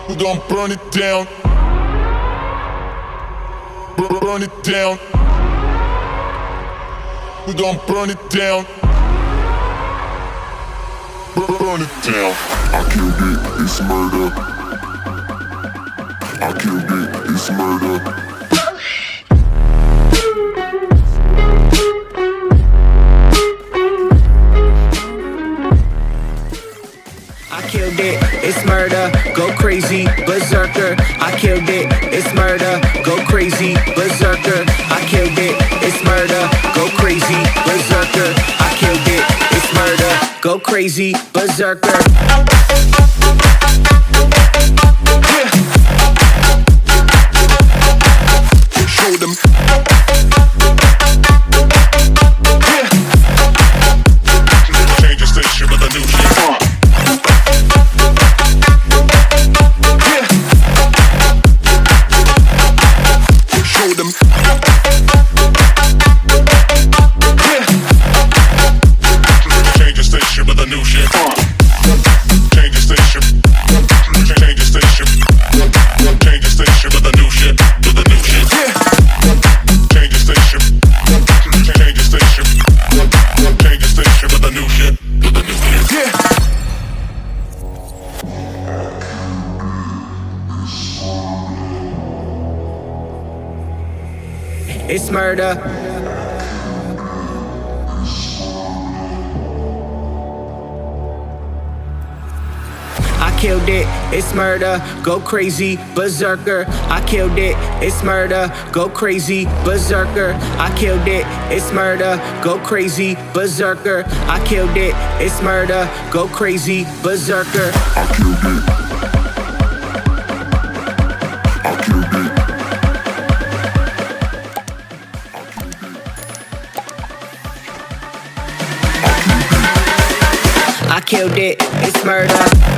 We gon' burn it down. Burn it down. We gon' burn it down. Burn it down. I killed it, it's murder. I killed it, it's murder. I killed it, it's murder, go crazy, berserker. I killed it, it's murder, go crazy, berserker. I killed it, it's murder, go crazy, berserker. I killed it, it's murder, go crazy, berserker. Show them. Change the station with a new shit. Show them. Change the station with a new shit. Change the station. Change the station. Change the station with a new shit. With a new shit. Change the station. Change the station. Change the station with a new shit. With a new shit. Yeah. It's murder. I killed it, it's murder, go crazy, berserker. I killed it, it's murder, go crazy, berserker. I killed it, it's murder, go crazy, berserker. I killed it, it's murder, go crazy, berserker. I killed it. I killed it. I killed it, it's murder.